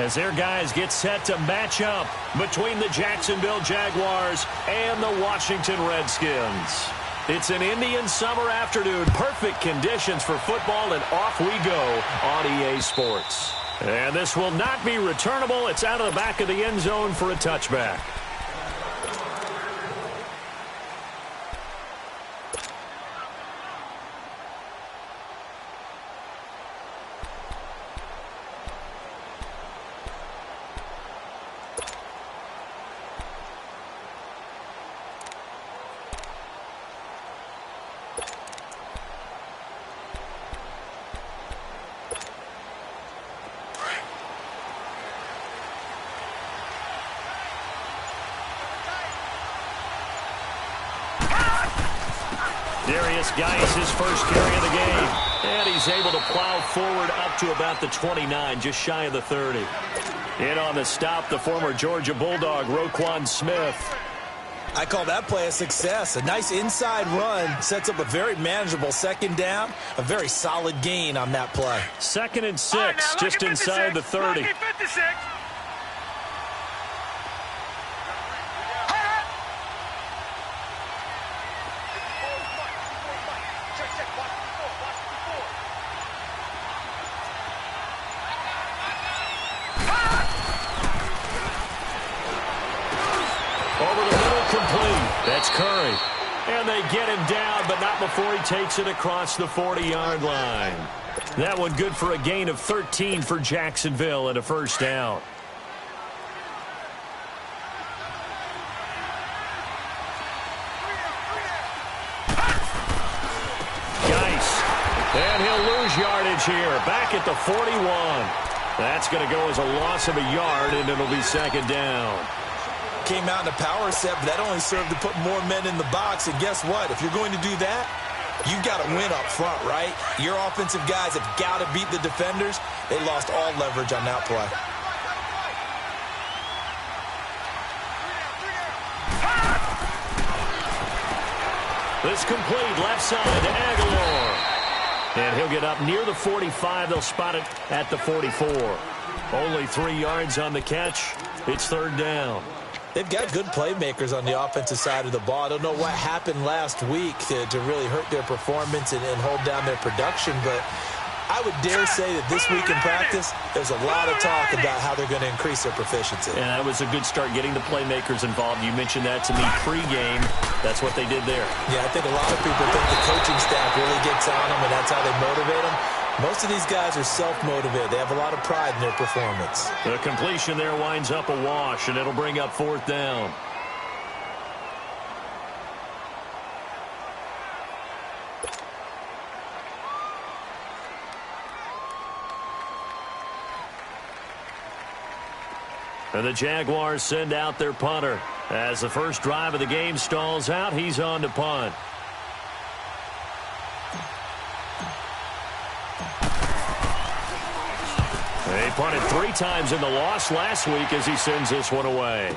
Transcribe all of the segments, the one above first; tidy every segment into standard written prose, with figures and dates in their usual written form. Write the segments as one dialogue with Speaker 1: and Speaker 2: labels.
Speaker 1: as their guys get set to match up between the Jacksonville Jaguars and the Washington Redskins. It's an Indian summer afternoon, perfect conditions for football, and off we go on EA Sports. And this will not be returnable. It's out of the back of the end zone for a touchback. Geis, his first carry of the game. And he's able to plow forward up to about the 29, just shy of the 30. In on the stop, the former Georgia Bulldog, Roquan Smith.
Speaker 2: I call that play a success. A nice inside run sets up a very manageable second down. A very solid gain on that play.
Speaker 1: 2nd and 6, just inside the 30. Curry. And they get him down, but not before he takes it across the 40-yard line. That one good for a gain of 13 for Jacksonville and a first down. Geis. And he'll lose yardage here. Back at the 41. That's going to go as a loss of a yard, and it'll be second down.
Speaker 2: Came out in a power set, but that only served to put more men in the box. And guess what? If you're going to do that, you've got to win up front, right? Your offensive guys have got to beat the defenders. They lost all leverage on that play.
Speaker 1: This complete left side to Aguilar. And he'll get up near the 45. They'll spot it at the 44. Only 3 yards on the catch. It's third down.
Speaker 2: They've got good playmakers on the offensive side of the ball. I don't know what happened last week to really hurt their performance and hold down their production, but I would dare say that this week in practice, there's a lot of talk about how they're going to increase their proficiency.
Speaker 1: And that was a good start, getting the playmakers involved. You mentioned that to me pregame. That's what they did there.
Speaker 2: Yeah, I think a lot of people think the coaching staff really gets on them, and that's how they motivate them. Most of these guys are self-motivated. They have a lot of pride in their performance.
Speaker 1: The completion there winds up a wash, and it'll bring up fourth down. And the Jaguars send out their punter. As the first drive of the game stalls out, he's on to punt. They punted 3 times in the loss last week as he sends this one away.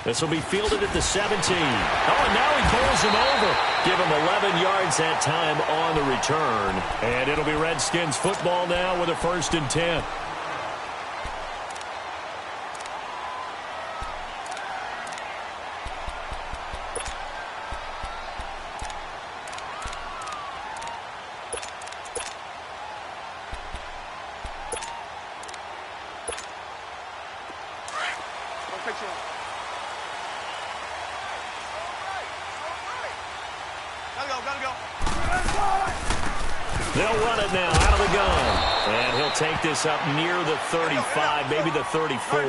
Speaker 1: This will be fielded at the 17. Oh, and now he pulls him over. Give him 11 yards that time on the return. And it'll be Redskins football now with a 1st and 10. They'll run it now out of the gun. And he'll take this up near the 35, maybe the 34.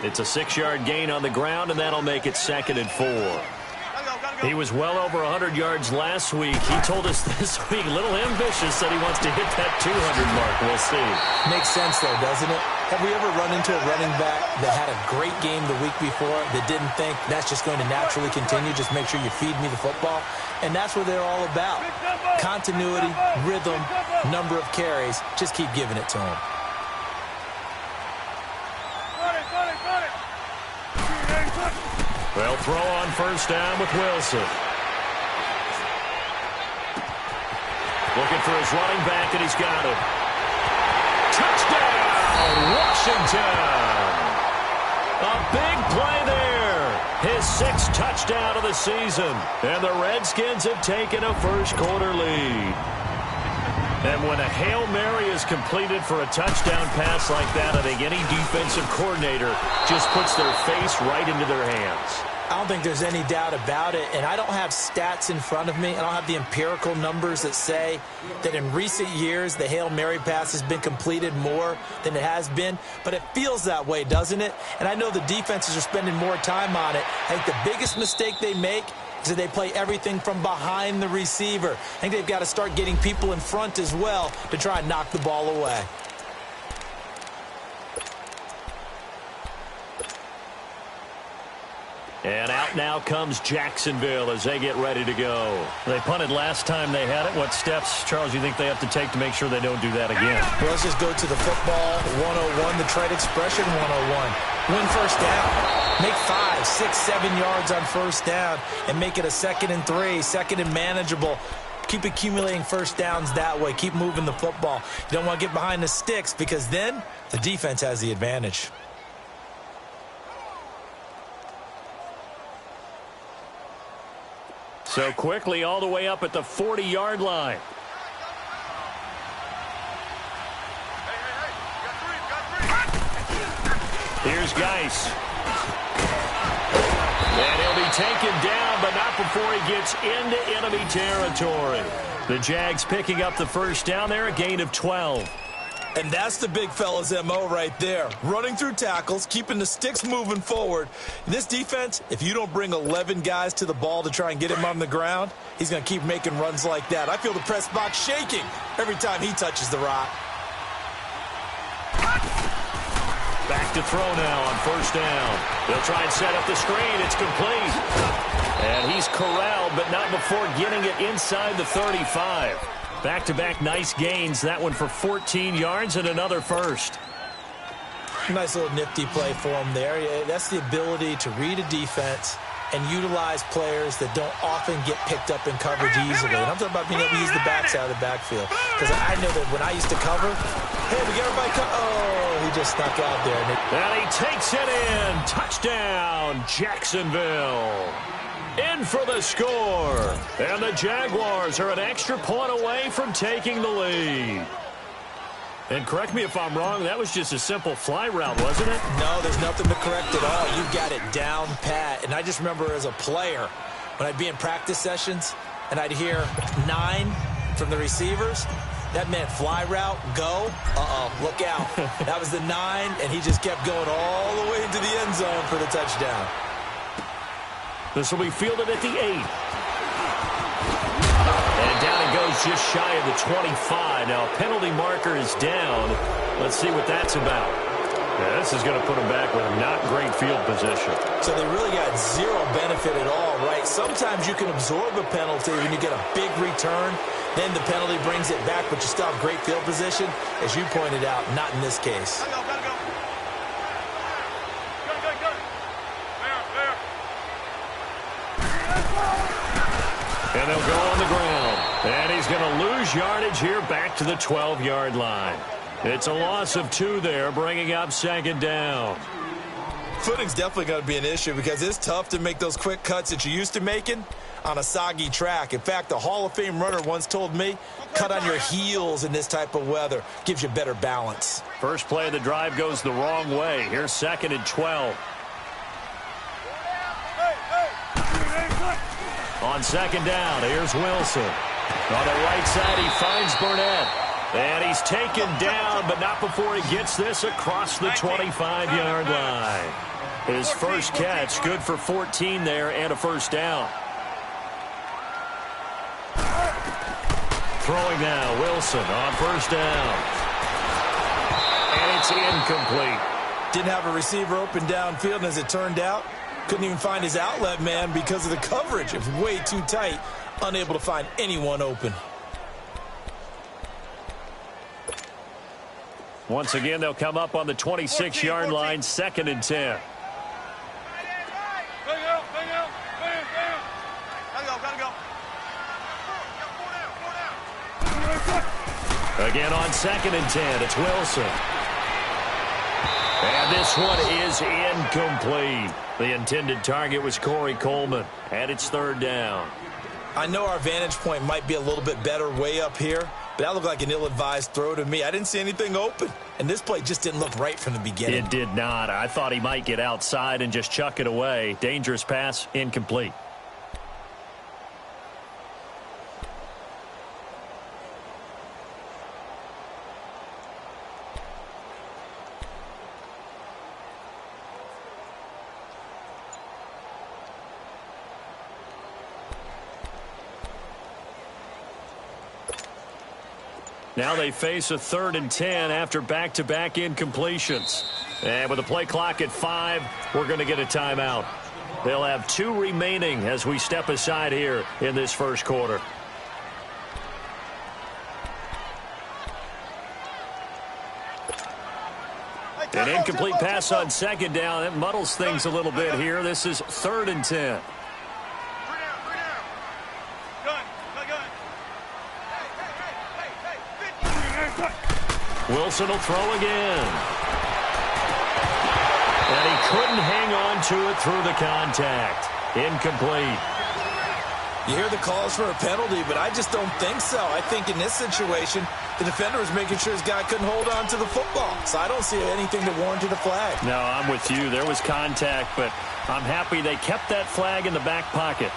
Speaker 1: It's a 6-yard gain on the ground, and that'll make it 2nd and 4. He was well over 100 yards last week. He told us this week, a little ambitious, said he wants to hit that 200 mark. We'll see.
Speaker 2: Makes sense, though, doesn't it? Have we ever run into a running back that had a great game the week before that didn't think that's just going to naturally continue? Just make sure you feed me the football. And that's what they're all about. Continuity, rhythm, number of carries. Just keep giving it to him.
Speaker 1: They'll throw on first down with Wilson. Looking for his running back, and he's got it. Touchdown! Washington! Washington. A big play there. His 6th touchdown of the season. And the Redskins have taken a first-quarter lead. And when a Hail Mary is completed for a touchdown pass like that, I think any defensive coordinator just puts their face right into their hands.
Speaker 2: I don't think there's any doubt about it, and I don't have stats in front of me. I don't have the empirical numbers that say that in recent years the Hail Mary pass has been completed more than it has been, but it feels that way, doesn't it? And I know the defenses are spending more time on it. I think the biggest mistake they make is that they play everything from behind the receiver. I think they've got to start getting people in front as well to try and knock the ball away.
Speaker 1: And out now comes Jacksonville as they get ready to go. They punted last time they had it. What steps, Charles, you think they have to take to make sure they don't do that again?
Speaker 2: Well, let's just go to the football 101, the trade expression 101. Win first down. Make 5, 6, 7 yards on first down and make it a 2nd and 3, 2nd and manageable. Keep accumulating first downs that way. Keep moving the football. You don't want to get behind the sticks because then the defense has the advantage.
Speaker 1: So quickly all the way up at the 40-yard line. Here's Geis. And he'll be taken down, but not before he gets into enemy territory. The Jags picking up the first down there, a gain of 12.
Speaker 2: And that's the big fella's M.O. right there. Running through tackles, keeping the sticks moving forward. In this defense, if you don't bring 11 guys to the ball to try and get him on the ground, he's going to keep making runs like that. I feel the press box shaking every time he touches the rock.
Speaker 1: Back to throw now on first down. They'll try and set up the screen. It's complete. And he's corralled, but not before getting it inside the 35. Back-to-back nice gains. That one for 14 yards and another first.
Speaker 2: Nice little nifty play for him there. That's the ability to read a defense and utilize players that don't often get picked up in coverage easily. And I'm talking about being able to use the backs out of the backfield. Because I know that when I used to cover, hey, we get everybody oh, he just snuck out there.
Speaker 1: And he takes it in. Touchdown, Jacksonville. In for the score. And the Jaguars are an extra point away from taking the lead. And correct me if I'm wrong, that was just a simple fly route, wasn't it?
Speaker 2: No, there's nothing to correct at all. You got it down pat. And I just remember as a player, when I'd be in practice sessions, and I'd hear 9 from the receivers, that meant fly route, go, look out. That was the 9, and he just kept going all the way into the end zone for the touchdown.
Speaker 1: This will be fielded at the 8. And down it goes just shy of the 25. Now, a penalty marker is down. Let's see what that's about. Yeah, this is going to put them back with not great field position. So
Speaker 2: they really got zero benefit at all, right? Sometimes you can absorb a penalty when you get a big return. Then the penalty brings it back, but you still have great field position. As you pointed out, not in this case.
Speaker 1: And they'll go on the ground. And he's going to lose yardage here back to the 12-yard line. It's a loss of 2 there, bringing up second down.
Speaker 2: Footing's definitely going to be an issue because it's tough to make those quick cuts that you're used to making on a soggy track. In fact, a Hall of Fame runner once told me, cut on your heels in this type of weather. Gives you better balance.
Speaker 1: First play of the drive goes the wrong way. Here's 2nd and 12. On second down, here's Wilson. On the right side, he finds Burnett. And he's taken down, but not before he gets this across the 25-yard line. His first catch, good for 14 there and a first down. Throwing now, Wilson on first down. And it's incomplete.
Speaker 2: Didn't have a receiver open downfield, and as it turned out, couldn't even find his outlet man because of the coverage. It was way too tight, unable to find anyone open.
Speaker 1: Once again, they'll come up on the 26-yard line, 2nd and 10. Again on 2nd and 10, it's Wilson. And this one is incomplete. The intended target was Corey Coleman, and it's third down.
Speaker 2: I know our vantage point might be a little bit better way up here, but that looked like an ill-advised throw to me. I didn't see anything open, and this play just didn't look right from the beginning.
Speaker 1: It did not. I thought he might get outside and just chuck it away. Dangerous pass, incomplete. Now they face a 3rd and 10 after back-to-back incompletions. And with the play clock at 5, we're going to get a timeout. They'll have 2 remaining as we step aside here in this first quarter. An incomplete pass on 2nd down. That muddles things a little bit here. This is 3rd and 10. Wilson will throw again. And he couldn't hang on to it through the contact. Incomplete.
Speaker 2: You hear the calls for a penalty, but I just don't think so. I think in this situation, the defender was making sure his guy couldn't hold on to the football. So I don't see anything that warranted a flag.
Speaker 1: No, I'm with you. There was contact, but I'm happy they kept that flag in the back pocket.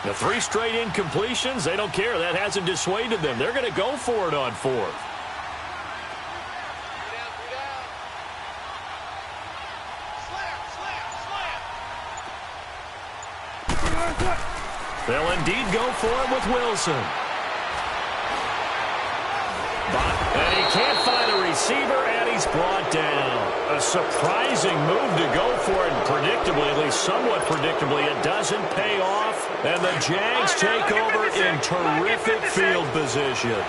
Speaker 1: The 3 straight incompletions, they don't care. That hasn't dissuaded them. They're going to go for it on 4th. They'll indeed go for it with Wilson. And he can't find a receiver, and he's brought down. A surprising move to go for it, and predictably, at least somewhat predictably, it doesn't pay off, and the Jags take over in terrific field position.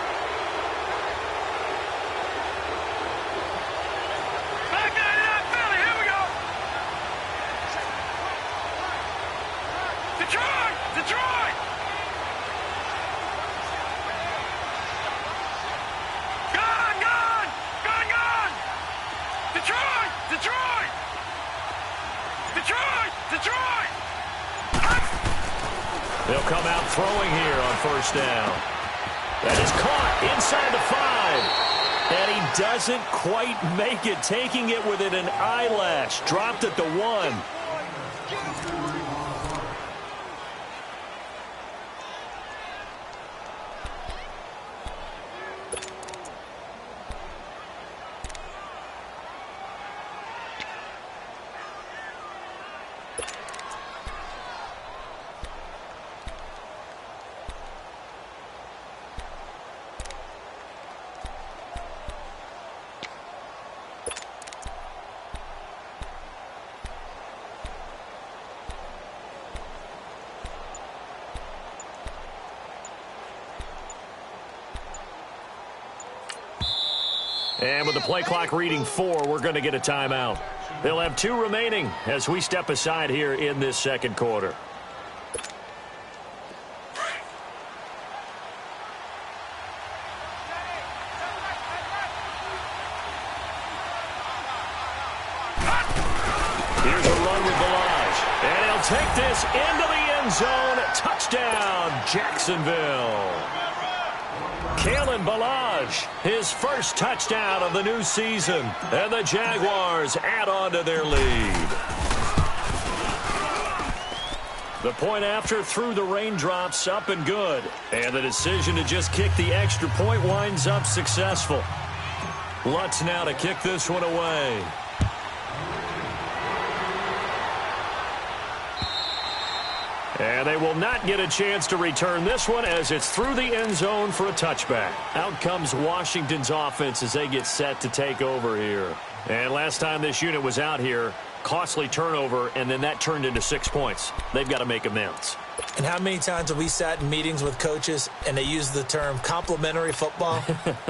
Speaker 1: They'll come out throwing here on 1st down. That is caught inside the 5. And he doesn't quite make it, taking it within an eyelash. Dropped at the 1. And with the play clock reading 4, we're going to get a timeout. They'll have 2 remaining as we step aside here in this second quarter. Here's a run with Balaj. And he'll take this into the end zone. Touchdown, Jacksonville. Kalen Balaj, his first touchdown of the new season. And the Jaguars add on to their lead. The point after through the raindrops, up and good. And the decision to just kick the extra point winds up successful. Lutz now to kick this one away. And they will not get a chance to return this one as it's through the end zone for a touchback. Out comes Washington's offense as they get set to take over here. And last time this unit was out here, costly turnover, and then that turned into 6 points. They've got to make amends.
Speaker 2: And how many times have we sat in meetings with coaches and they use the term complementary football?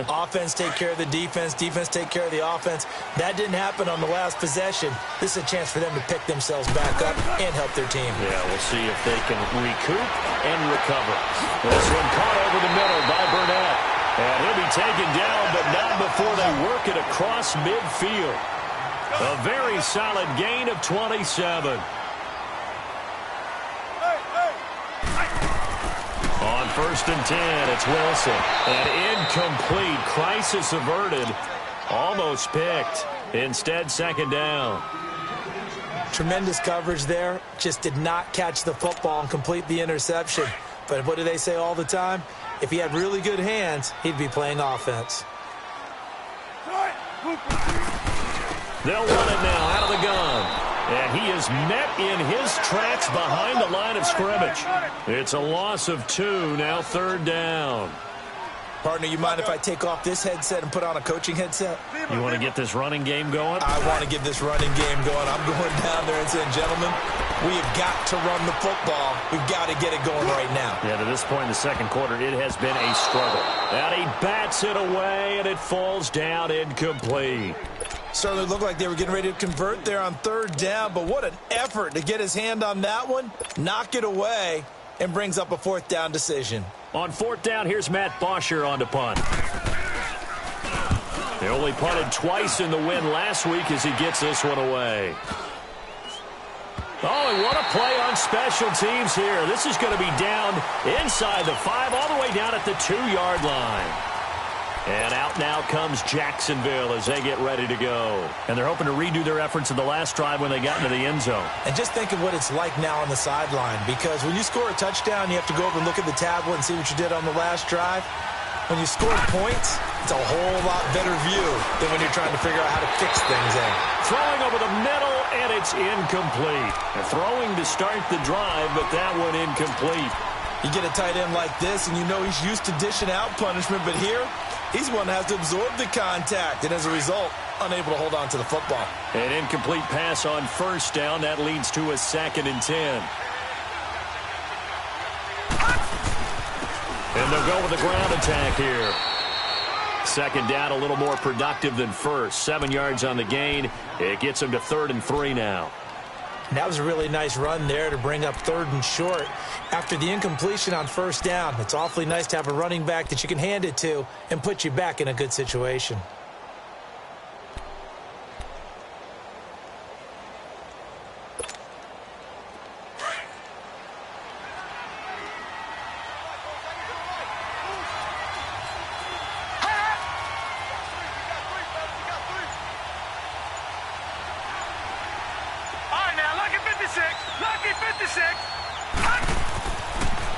Speaker 2: Offense take care of the defense, defense take care of the offense. That didn't happen on the last possession. This is a chance for them to pick themselves back up and help their team.
Speaker 1: Yeah, we'll see if they can recoup and recover. This one caught over the middle by Burnett. And he'll be taken down, but not before they work it across midfield. A very solid gain of 27. On 1st and 10, it's Wilson. An incomplete, crisis averted, almost picked. Instead, 2nd down.
Speaker 2: Tremendous coverage there. Just did not catch the football and complete the interception. But what do they say all the time? If he had really good hands, he'd be playing offense.
Speaker 1: They'll run it now out of the gun. And he is met in his tracks behind the line of scrimmage. It's a loss of 2, now 3rd down.
Speaker 2: Partner, you mind if I take off this headset and put on a coaching headset?
Speaker 1: You want to get this running game going?
Speaker 2: I want to get this running game going. I'm going down there and saying, gentlemen, we have got to run the football. We've got to get it going right now.
Speaker 1: Yeah, to this point in the 2nd quarter, it has been a struggle. And he bats it away, and it falls down incomplete.
Speaker 2: Certainly looked like they were getting ready to convert there on 3rd down, but what an effort to get his hand on that one, knock it away, and brings up a 4th down decision.
Speaker 1: On 4th down, here's Matt Bosher on to punt. They only punted twice in the win last week as he gets this one away. Oh, and what a play on special teams here. This is going to be down inside the 5, all the way down at the 2-yard line. And out now comes Jacksonville as they get ready to go. And they're hoping to redo their efforts in the last drive when they got into the end zone.
Speaker 2: And just think of what it's like now on the sideline, because when you score a touchdown, you have to go over and look at the tablet and see what you did on the last drive. When you score points, it's a whole lot better view than when you're trying to figure out how to fix things in.
Speaker 1: Throwing over the middle, and it's incomplete. And throwing to start the drive, but that one incomplete.
Speaker 2: You get a tight end like this, and you know he's used to dishing out punishment, but here, he's one that has to absorb the contact, and as a result, unable to hold on to the football.
Speaker 1: An incomplete pass on 1st down. That leads to a 2nd and 10. And they'll go with a ground attack here. 2nd down, a little more productive than 1st. 7 yards on the gain. It gets them to 3rd and 3 now.
Speaker 2: And that was a really nice run there to bring up 3rd and short. After the incompletion on 1st down, it's awfully nice to have a running back that you can hand it to and put you back in a good situation.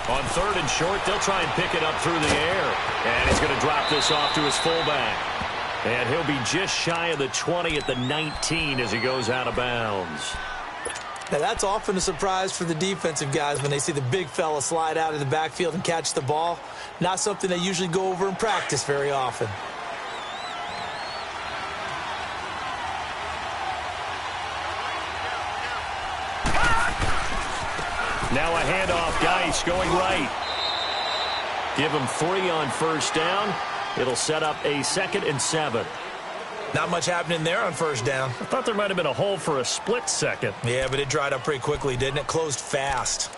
Speaker 1: On 3rd and short, they'll try and pick it up through the air. And he's going to drop this off to his fullback. And he'll be just shy of the 20 at the 19 as he goes out of bounds.
Speaker 2: Now, that's often a surprise for the defensive guys when they see the big fella slide out of the backfield and catch the ball. Not something they usually go over in practice very often.
Speaker 1: Now a handoff, Geis going right. Give him 3 on 1st down. It'll set up a 2nd and 7.
Speaker 2: Not much happening there on 1st down.
Speaker 1: I thought there might have been a hole for a split second.
Speaker 2: Yeah, but it dried up pretty quickly, didn't it? Closed fast.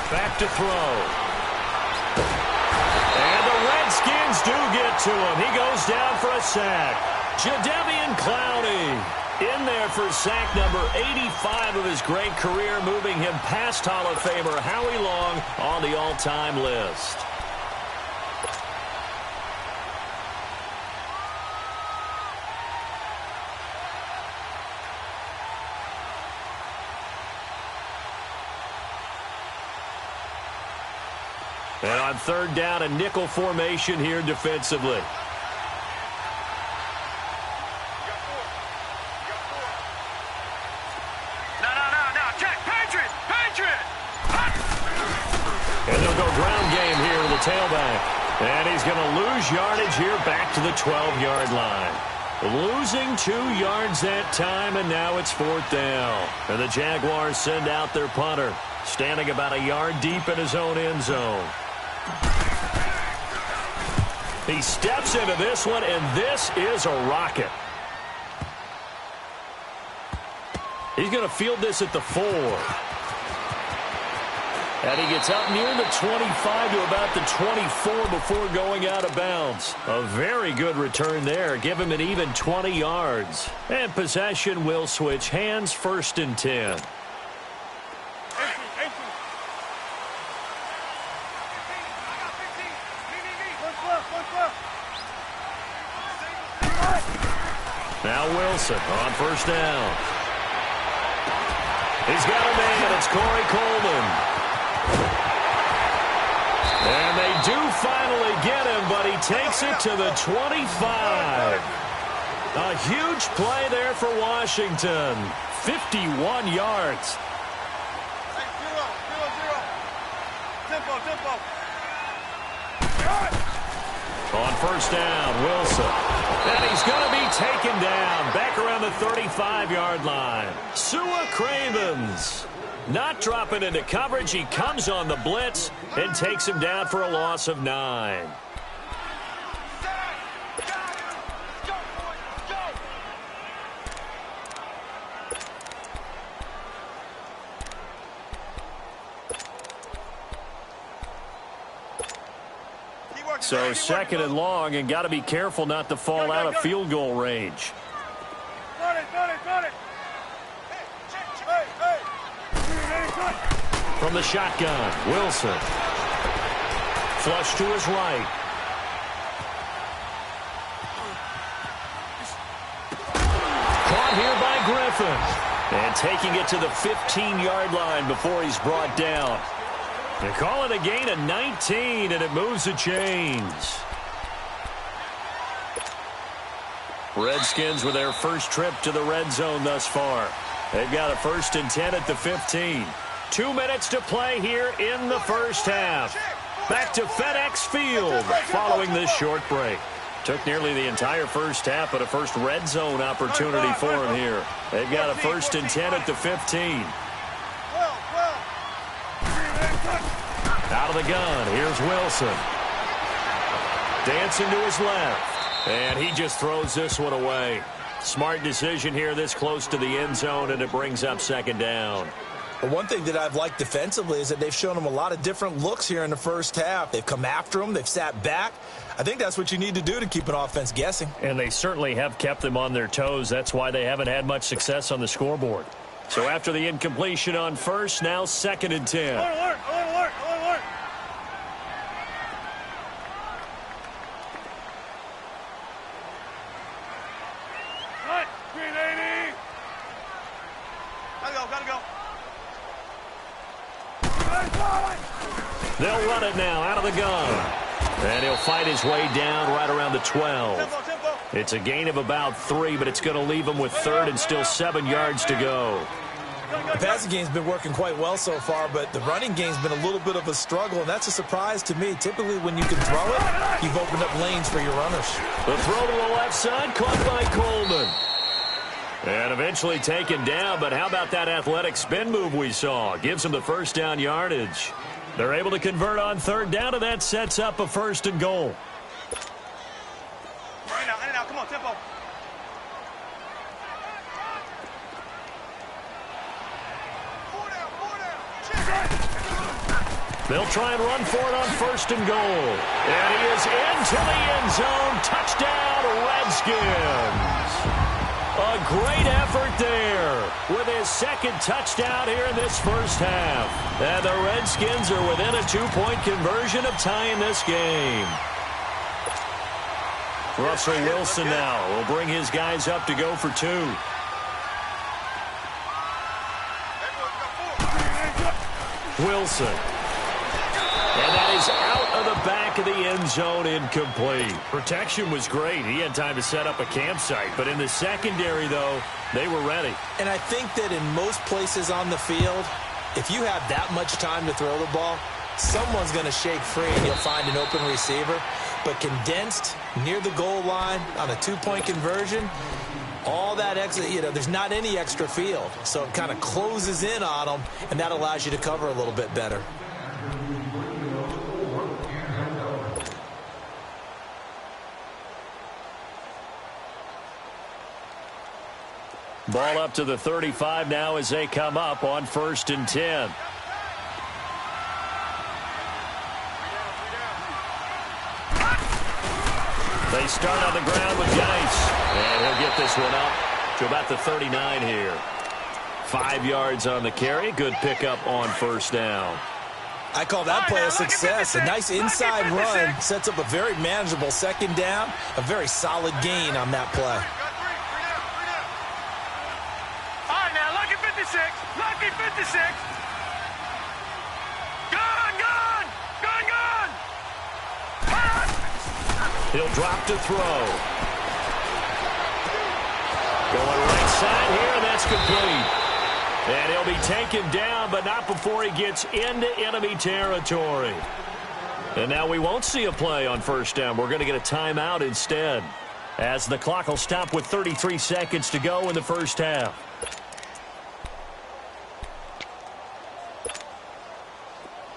Speaker 1: Back to throw. And the Redskins do get to him. He goes down for a sack. Jadeveon Clowney in there for sack number 85 of his great career, moving him past Hall of Famer Howie Long on the all-time list. And on 3rd down, a nickel formation here defensively.
Speaker 3: No, check, Patriot!
Speaker 1: And they'll go ground game here with the tailback. And he's going to lose yardage here back to the 12-yard line. Losing 2 yards that time, and now it's 4th down. And the Jaguars send out their punter, standing about a yard deep in his own end zone. He steps into this one, and this is a rocket. He's going to field this at the 4. And he gets up near the 25 to about the 24 before going out of bounds. A very good return there. Give him an even 20 yards. And possession will switch hands, 1st and 10. Now Wilson on 1st down. He's got a man. It's Corey Coleman. And they do finally get him, but he takes it to the 25. A huge play there for Washington. 51 yards. On 1st down, Wilson. And he's going to be taken down back around the 35-yard line. Sua Cravens not dropping into coverage. He comes on the blitz and takes him down for a loss of 9. So 2nd and long, and got to be careful not to fall out of field goal range. From the shotgun, Wilson. Flush to his right. Caught here by Griffin. And taking it to the 15-yard line before he's brought down. They call it a gain of 19, and it moves the chains. Redskins with their first trip to the red zone thus far. They've got a 1st and 10 at the 15. 2 minutes to play here in the first half. Back to FedEx Field following this short break. Took nearly the entire first half, but a first red zone opportunity for him here. They've got a 1st and 10 at the 15. Out of the gun, here's Wilson. Dancing to his left. And he just throws this one away. Smart decision here this close to the end zone, and it brings up 2nd down.
Speaker 2: But one thing that I've liked defensively is that they've shown him a lot of different looks here in the first half. They've come after him. They've sat back. I think that's what you need to do to keep an offense guessing.
Speaker 1: And they certainly have kept them on their toes. That's why they haven't had much success on the scoreboard. So after the incompletion on 1st, now 2nd and 10.
Speaker 3: Alert, alert, alert. Right, 380. Gotta go.
Speaker 1: They'll run it now out of the gun. And he'll fight his way down right around the 12.
Speaker 3: Tempo.
Speaker 1: It's a gain of about 3, but it's going to leave him with 3rd and still 7 yards to go.
Speaker 2: The passing game's been working quite well so far, but the running game's been a little bit of a struggle, and that's a surprise to me. Typically, when you can throw it, you've opened up lanes for your runners.
Speaker 1: The throw to the left side, caught by Coleman. And eventually taken down, but how about that athletic spin move we saw? Gives him the 1st down yardage. They're able to convert on 3rd down, and that sets up a 1st and goal.
Speaker 3: In and out, come on, tempo.
Speaker 1: They'll try and run for it on 1st and goal. And he is into the end zone. Touchdown, Redskins. A great effort there with his 2nd touchdown here in this first half. And the Redskins are within a 2-point conversion of tying this game. Russell Wilson now will bring his guys up to go for 2. Wilson. And that is out of the back of the end zone, incomplete. Protection was great. He had time to set up a campsite. But in the secondary, though, they were ready.
Speaker 2: And I think that in most places on the field, if you have that much time to throw the ball, someone's going to shake free and you'll find an open receiver. But condensed near the goal line on a 2-point conversion, all that extra, there's not any extra field. So it kind of closes in on them, and that allows you to cover a little bit better.
Speaker 1: Ball up to the 35 now as they come up on 1st and 10. They start on the ground with Geis. And he'll get this one up to about the 39 here. 5 yards on the carry. Good pickup on 1st down.
Speaker 2: I call that play a success. A nice inside run sets up a very manageable 2nd down. A very solid gain on that play.
Speaker 3: All right, now, lucky 56. Lucky 56. Gone.
Speaker 1: He'll drop to throw. Going right side here, that's complete. And he'll be taken down, but not before he gets into enemy territory. And now we won't see a play on 1st down. We're going to get a timeout instead, as the clock will stop with 33 seconds to go in the 1st half.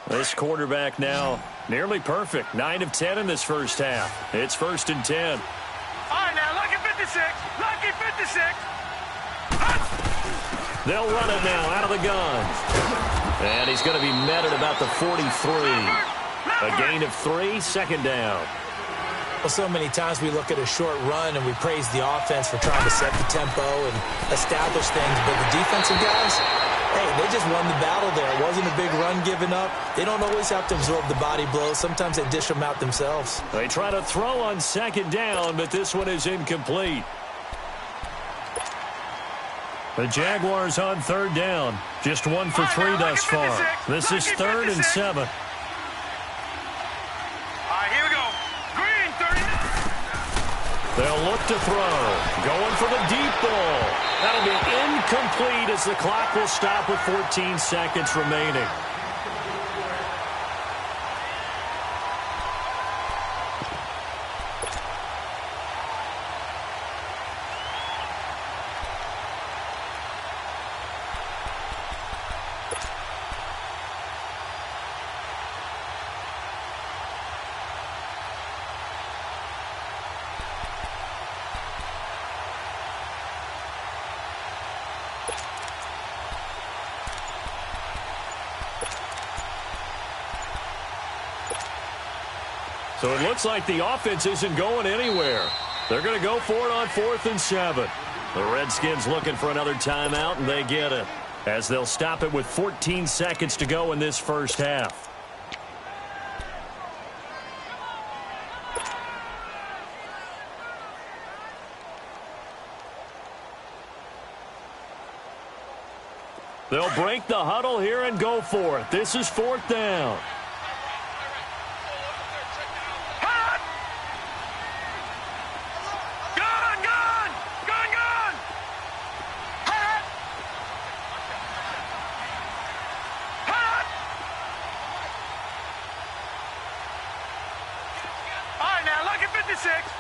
Speaker 1: This quarterback now nearly perfect. 9 of 10 in this 1st half. It's 1st and 10.
Speaker 3: All right, now, lucky 56. Lucky 56.
Speaker 1: They'll run it now out of the gun. And he's going to be met at about the 43. A gain of 3, 2nd down.
Speaker 2: Well, so many times we look at a short run and we praise the offense for trying to set the tempo and establish things. But the defensive guys, hey, they just won the battle there. It wasn't a big run given up. They don't always have to absorb the body blows. Sometimes they dish them out themselves.
Speaker 1: They try to throw on 2nd down, but this one is incomplete. The Jaguars on 3rd down. Just 1 for 3 thus far. This is 3rd and 7.
Speaker 3: All right, here we go. Green, 30.
Speaker 1: They'll look to throw. Going for the deep ball. That'll be incomplete as the clock will stop with 14 seconds remaining. So it looks like the offense isn't going anywhere. They're going to go for it on 4th and 7. The Redskins looking for another timeout, and they get it, as they'll stop it with 14 seconds to go in this 1st half. They'll break the huddle here and go for it. This is 4th down.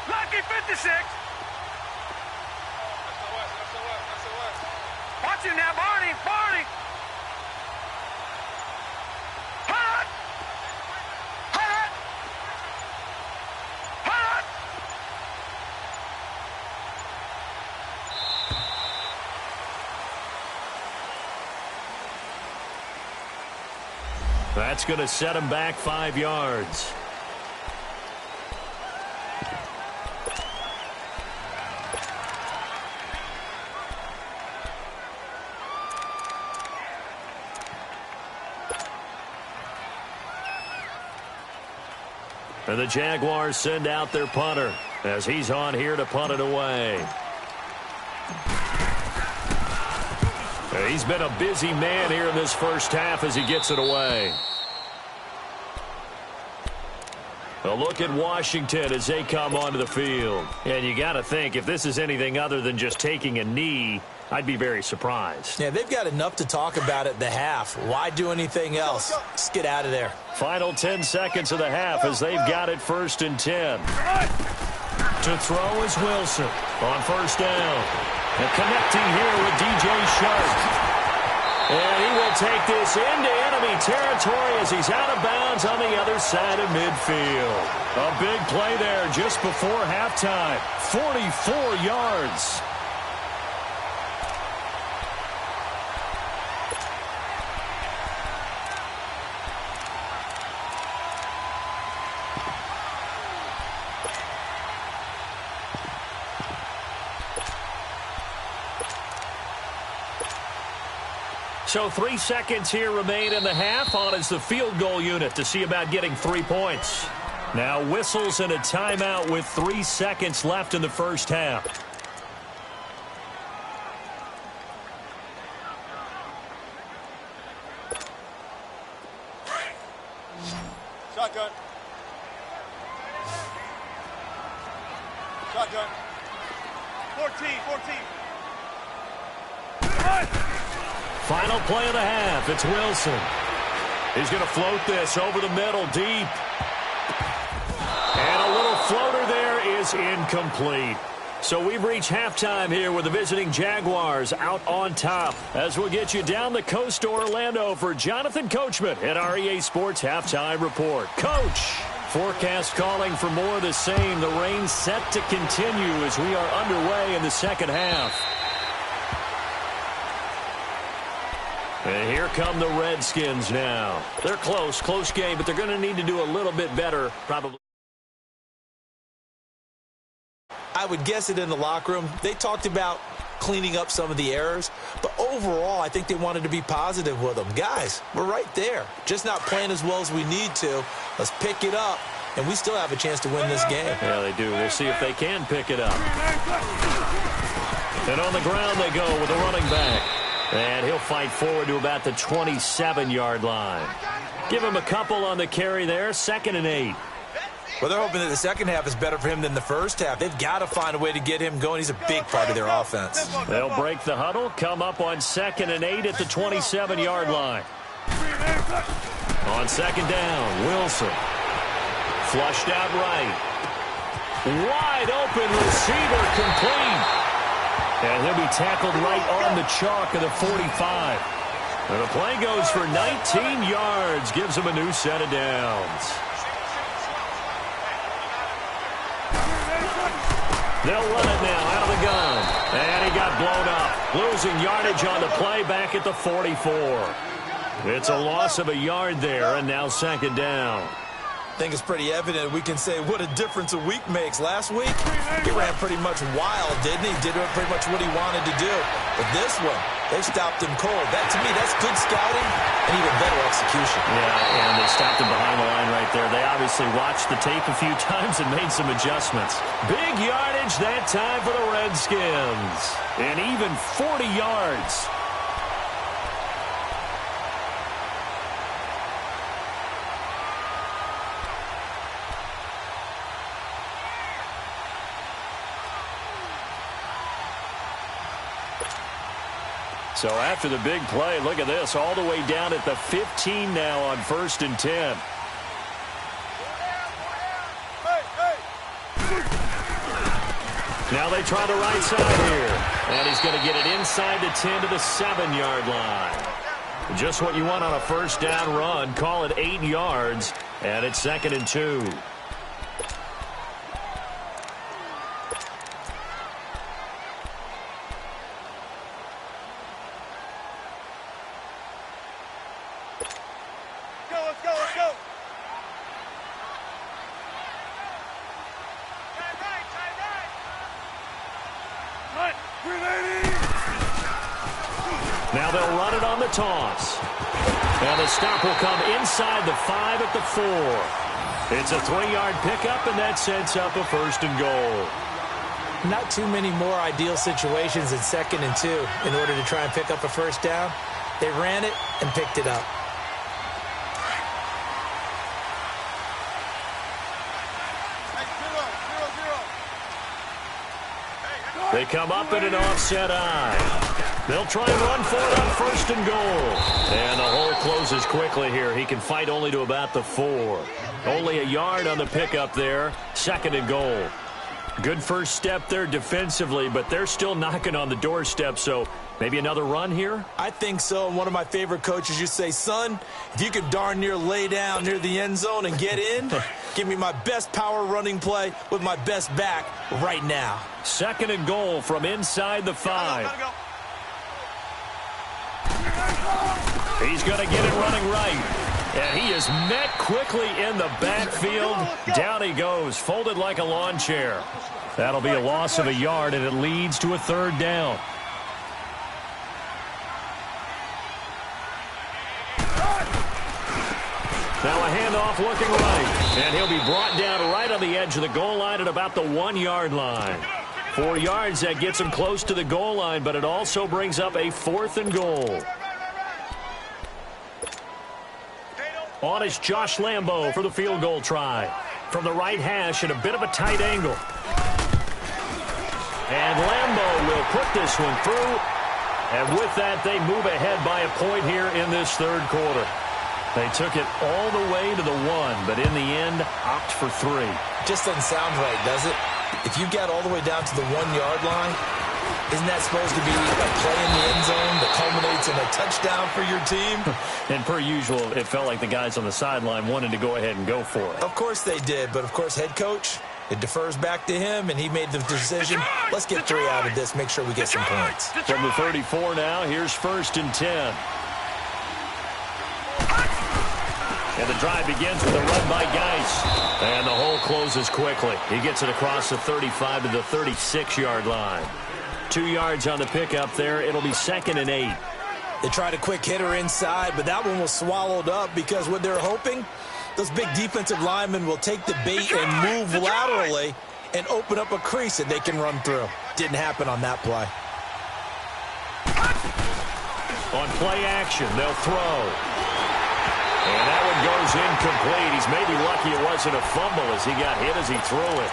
Speaker 3: Lucky 56. Watch him now, Barney. Hot.
Speaker 1: That's going to set him back 5 yards. And the Jaguars send out their punter as he's on here to punt it away. He's been a busy man here in this 1st half as he gets it away. A look at Washington as they come onto the field. And you got to think, if this is anything other than just taking a knee, I'd be very surprised.
Speaker 2: Yeah, they've got enough to talk about at the half. Why do anything else? Let's get out of there.
Speaker 1: Final 10 seconds of the half as they've got it 1st and 10. To throw is Wilson on 1st down. And connecting here with DJ Sharp. And he will take this into enemy territory as he's out of bounds on the other side of midfield. A big play there just before halftime. 44 yards. So 3 seconds here remain in the half. On is the field goal unit to see about getting 3 points. Now whistles and a timeout with 3 seconds left in the first half.
Speaker 3: Shotgun. Shotgun. 14.
Speaker 1: Final play of the half. It's Wilson. He's going to float this over the middle deep. And a little floater there is incomplete. So we've reached halftime here with the visiting Jaguars out on top. As we'll get you down the coast to Orlando for Jonathan Coachman at our EA Sports Halftime Report. Coach, forecast calling for more of the same. The rain set to continue as we are underway in the second half. And here come the Redskins now. They're close game, but they're going to need to do a little bit better, probably.
Speaker 2: I would guess it in the locker room. They talked about cleaning up some of the errors, but overall, I think they wanted to be positive with them. Guys, we're right there. Just not playing as well as we need to. Let's pick it up, and we still have a chance to win this game.
Speaker 1: Yeah, they do. We'll see if they can pick it up. And on the ground they go with a running back. And he'll fight forward to about the 27-yard line. Give him a couple on the carry there. 2nd and 8.
Speaker 2: Well, they're hoping that the second half is better for him than the first half. They've got to find a way to get him going. He's a big part of their offense.
Speaker 1: They'll break the huddle, come up on 2nd and 8 at the 27-yard line. On 2nd down, Wilson. Flushed out right. Wide open receiver complete. And he'll be tackled right on the chalk of the 45. And the play goes for 19 yards. Gives him a new set of downs. They'll run it now out of the gun. And he got blown up. Losing yardage on the play back at the 44. It's a loss of a yard there, and now 2nd down.
Speaker 2: I think it's pretty evident we can say what a difference a week makes. Last week, he ran pretty much wild, didn't he? Did pretty much what he wanted to do. But this one, they stopped him cold. That, to me, that's good scouting and even better execution.
Speaker 1: Yeah, and they stopped him behind the line right there. They obviously watched the tape a few times and made some adjustments. Big yardage that time for the Redskins. And even 40 yards. So after the big play, look at this, all the way down at the 15 now on 1st and 10. Now they try the right side here. And he's going to get it inside the 10 to the 7-yard line. Just what you want on a first down run. Call it 8 yards. And it's 2nd and 2. Now they'll run it on the toss. And the stop will come inside the 5 at the 4. It's a 3-yard pickup, and that sets up a 1st and goal.
Speaker 2: Not too many more ideal situations in 2nd and 2 in order to try and pick up a first down. They ran it and picked it up.
Speaker 1: They come up in an offset eye. They'll try and run for it on 1st and goal. And the hole closes quickly here. He can fight only to about the 4. Only a yard on the pickup there. 2nd and goal. Good first step there defensively, but they're still knocking on the doorstep, so maybe another run here?
Speaker 2: I think so. And one of my favorite coaches used to say, son, if you could darn near lay down near the end zone and get in, give me my best power running play with my best back right now.
Speaker 1: 2nd and goal from inside the 5. He's going to get it running right. And he is met quickly in the backfield. Down he goes, folded like a lawn chair. That'll be a loss of a yard, and it leads to a 3rd down. Now a handoff looking right. And he'll be brought down right on the edge of the goal line at about the 1-yard line. 4 yards, that gets him close to the goal line, but it also brings up a 4th and goal. On is Josh Lambo for the field goal try. From the right hash at a bit of a tight angle. And Lambo will put this one through. And with that, they move ahead by a point here in this third quarter. They took it all the way to the 1, but in the end, opt for 3.
Speaker 2: Just doesn't sound right, does it? If you get all the way down to the 1-yard line, isn't that supposed to be a play in the end zone that culminates in a touchdown for your team?
Speaker 1: And per usual, it felt like the guys on the sideline wanted to go ahead and go for it.
Speaker 2: Of course they did, but of course head coach, it defers back to him, and he made the decision, let's get 3 out of this, make sure we get some points.
Speaker 1: From the 34 now, here's 1st and 10. And the drive begins with a run by Geis. And the hole closes quickly. He gets it across the 35 to the 36-yard line. 2 yards on the pickup there. It'll be 2nd and 8.
Speaker 2: They tried a quick hitter inside, but that one was swallowed up because what they're hoping, those big defensive linemen will take the bait and move laterally and open up a crease that they can run through. Didn't happen on that play.
Speaker 1: On play action, they'll throw. And that one goes incomplete. He's maybe lucky it wasn't a fumble as he got hit as he threw it.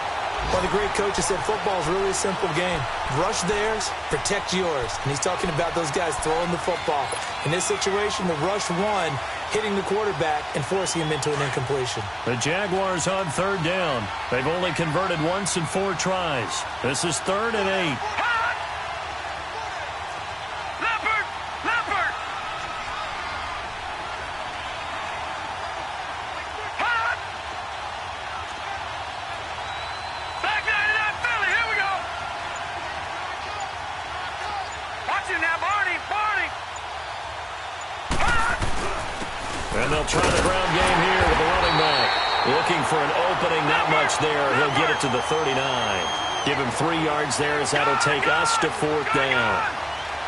Speaker 2: Well, the great coach has said football is really a simple game. Rush theirs, protect yours. And he's talking about those guys throwing the football. In this situation, the rush one, hitting the quarterback and forcing him into an incompletion.
Speaker 1: The Jaguars on 3rd down. They've only converted once in 4 tries. This is 3rd and 8. And they'll try the ground game here with the running back. Looking for an opening, not much there. He'll get it to the 39. Give him 3 yards there as that'll take us to 4th down.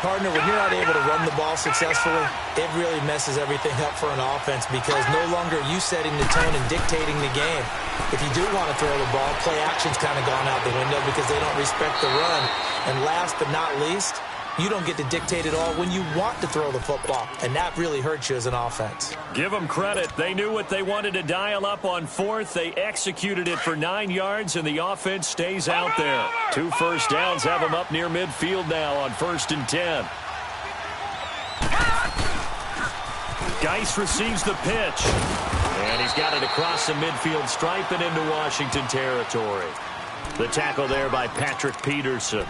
Speaker 2: Partner, when you're not able to run the ball successfully, it really messes everything up for an offense because no longer are you setting the tone and dictating the game. If you do want to throw the ball, play action's kind of gone out the window because they don't respect the run. And last but not least, you don't get to dictate it all when you want to throw the football, and that really hurts you as an offense.
Speaker 1: Give them credit. They knew what they wanted to dial up on 4th. They executed it for 9 yards, and the offense stays out there. 2 first downs have them up near midfield now on 1st and 10. Geis receives the pitch, and he's got it across the midfield stripe and into Washington territory. The tackle there by Patrick Peterson.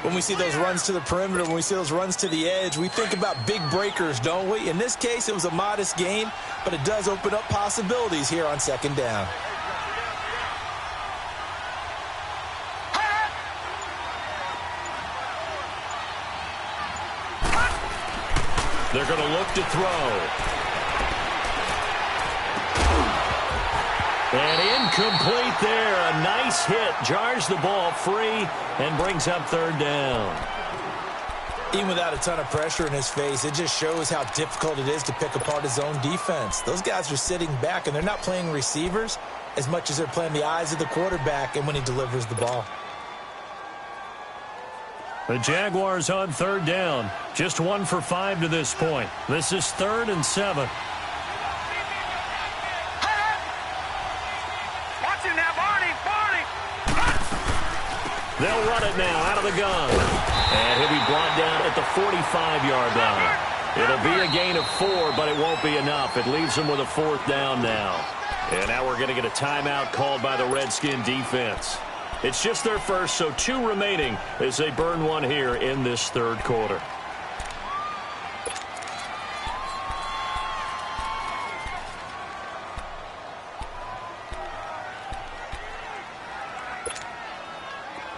Speaker 2: When we see those runs to the perimeter, when we see those runs to the edge, we think about big breakers, don't we? In this case, it was a modest gain, but it does open up possibilities here on 2nd down.
Speaker 1: They're going to look to throw. And incomplete there. A nice hit. Jars the ball free and brings up 3rd down.
Speaker 2: Even without a ton of pressure in his face, it just shows how difficult it is to pick apart his own defense. Those guys are sitting back, and they're not playing receivers as much as they're playing the eyes of the quarterback and when he delivers the ball.
Speaker 1: The Jaguars on 3rd down. Just 1 for 5 to this point. This is 3rd and 7. They'll run it now out of the gun. And he'll be brought down at the 45-yard line. It'll be a gain of 4, but it won't be enough. It leaves them with a 4th down now. And now we're going to get a timeout called by the Redskin defense. It's just their first, so 2 remaining as they burn 1 here in this 3rd quarter.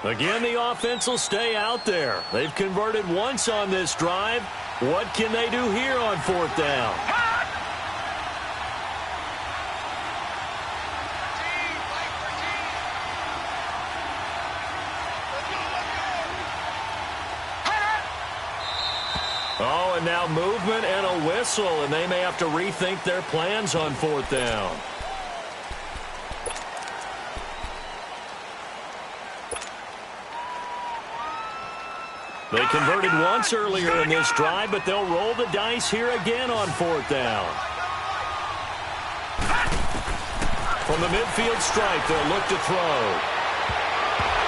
Speaker 1: Again, the offense will stay out there. They've converted once on this drive. What can they do here on 4th down? Oh, and And now movement and a whistle, and they may have to rethink their plans on 4th down. They converted once earlier in this drive, but they'll roll the dice here again on 4th down. From the midfield stripe, they'll look to throw.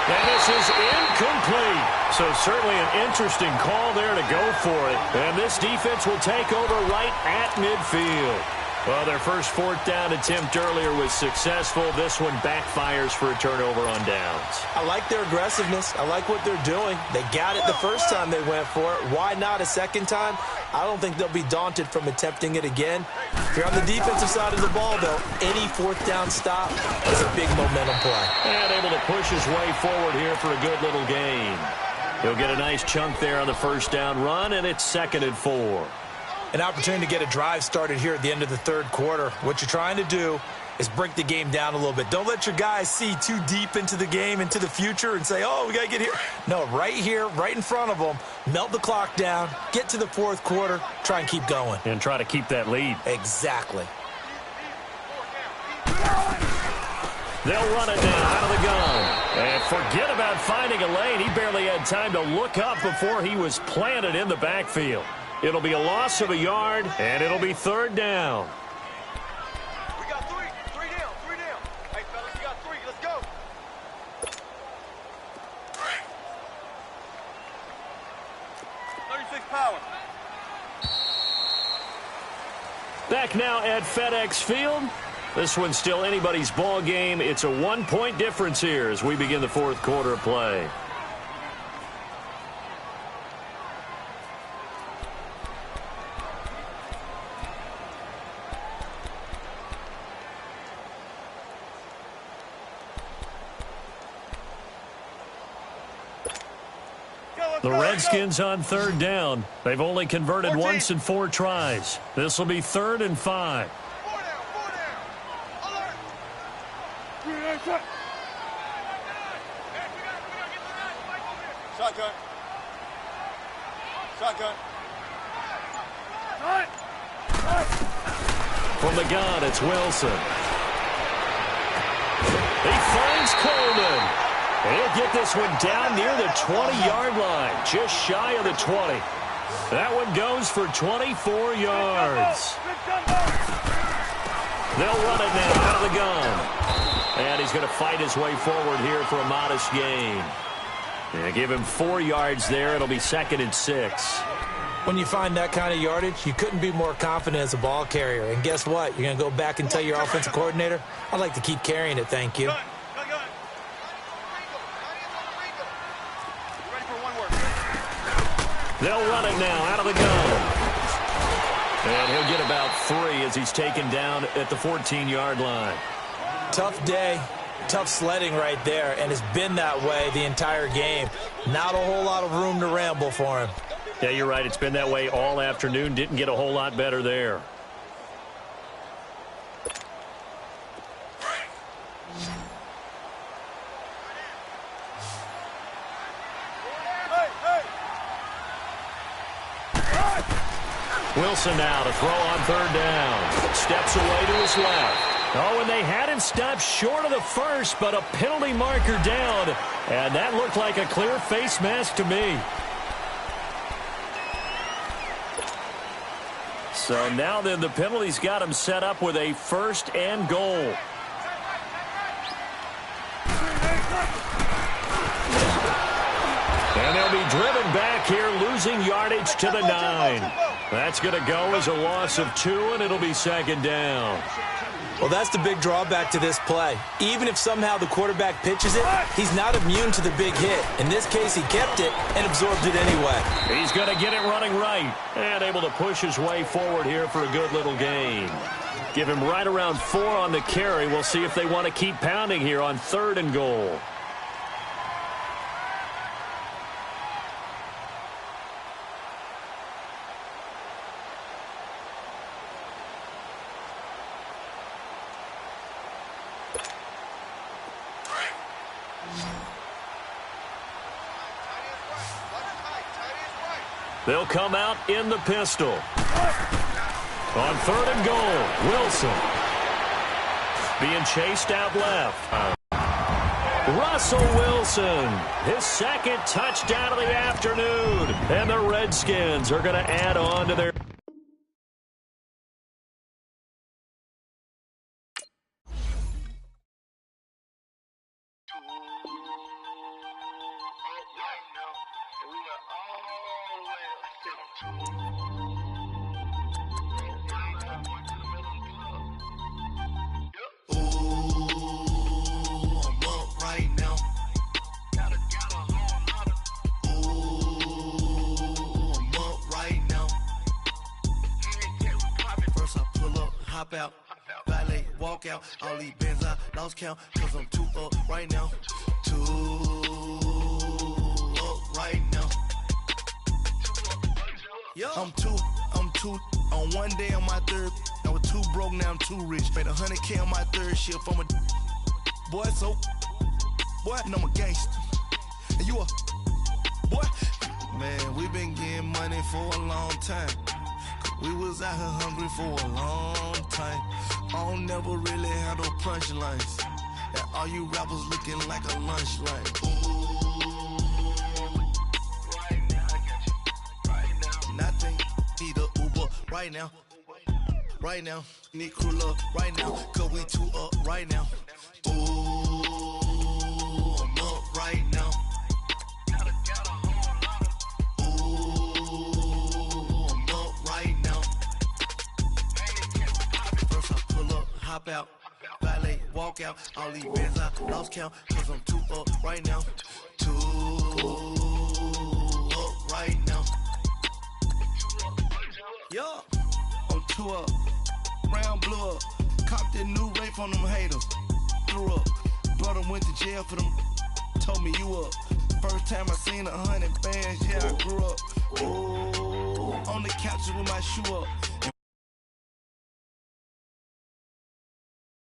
Speaker 1: And this is incomplete. So certainly an interesting call there to go for it. And this defense will take over right at midfield. Well, their first 4th down attempt earlier was successful. This one backfires for a turnover on downs.
Speaker 2: I like their aggressiveness. I like what they're doing. They got it the first time they went for it. Why not a second time? I don't think they'll be daunted from attempting it again. If you're on the defensive side of the ball, though, any 4th down stop is a big momentum play.
Speaker 1: And able to push his way forward here for a good little gain. He'll get a nice chunk there on the first down run, and it's 2nd and 4.
Speaker 2: An opportunity to get a drive started here at the end of the 3rd quarter. What you're trying to do is break the game down a little bit. Don't let your guys see too deep into the game, into the future, and say, oh, we got to get here. No, right here, right in front of them, melt the clock down, get to the 4th quarter, try and keep going.
Speaker 1: And try to keep that lead.
Speaker 2: Exactly.
Speaker 1: They'll run it now out of the gun. And forget about finding a lane. He barely had time to look up before he was planted in the backfield. It'll be a loss of a yard, and it'll be 3rd down.
Speaker 3: We got three. Three down. Hey, fellas, we got 3. Let's go. Power.
Speaker 1: Back now at FedEx Field. This one's still anybody's ball game. It's a 1-point difference here as we begin the 4th quarter of play. The Redskins on 3rd down. They've only converted once in 4 tries. This will be 3rd and 5.
Speaker 3: 4 down. Alert. Shotgun.
Speaker 1: From the gun, it's Wilson. He finds Coleman. And he'll get this one down near the 20-yard line, just shy of the 20. That one goes for 24 yards. They'll run it now out of the gun. And he's going to fight his way forward here for a modest gain. And give him 4 yards there. It'll be 2nd and 6.
Speaker 2: When you find that kind of yardage, you couldn't be more confident as a ball carrier. And guess what? You're going to go back and tell your offensive coordinator, I'd like to keep carrying it, thank you.
Speaker 1: They'll run it now out of the gun. And he'll get about 3 as he's taken down at the 14-yard line.
Speaker 2: Tough day, tough sledding right there, and it's been that way the entire game. Not a whole lot of room to ramble for him.
Speaker 1: Yeah, you're right. It's been that way all afternoon. Didn't get a whole lot better there. Wilson now to throw on 3rd down. Steps away to his left. Oh, and they had him stopped short of the first, but a penalty marker down. And that looked like a clear face mask to me. So now then the penalty's got him set up with a 1st and goal. And they'll be driven back here, losing yardage to the 9. That's going to go as a loss of 2, and it'll be 2nd down.
Speaker 2: Well, that's the big drawback to this play. Even if somehow the quarterback pitches it, he's not immune to the big hit. In this case, he kept it and absorbed it anyway.
Speaker 1: He's going to get it running right and able to push his way forward here for a good little gain. Give him right around 4 on the carry. We'll see if they want to keep pounding here on 3rd and goal. They'll come out in the pistol. On 3rd and goal, Wilson. Being chased out left. Russell Wilson, his 2nd touchdown of the afternoon. And the Redskins are going to add on to their...
Speaker 4: Hop out, valet, walk out, all these bands I lost count, cause I'm 2 up right now, 2 up right now. I'm two on one day on my 3rd, I was 2 broke, now I'm 2 rich, made 100K on my 3rd shift, I'm a boy, so, boy, and I'm a gangster, and you a, boy, man, we been getting money for a long time. We was out here hungry for a long time. I don't never really handle punchlines. And all you rappers looking like a lunch line. Ooh, right now, I got you. Right now, nothing. Need a Uber right now. Right now, need crew love right now. Cause we 2 up right now. Ooh, I'm up right now. Hop out, valet, walk out, all these bands I lost count, cause I'm 2 up right now, 2 up right now. Yo, I'm 2 up, round blew up, copped that new rape from them haters, threw up, brother went to jail for them, told me you up, first time I seen 100 bands, yeah I grew up, ooh, on the couch with my shoe up.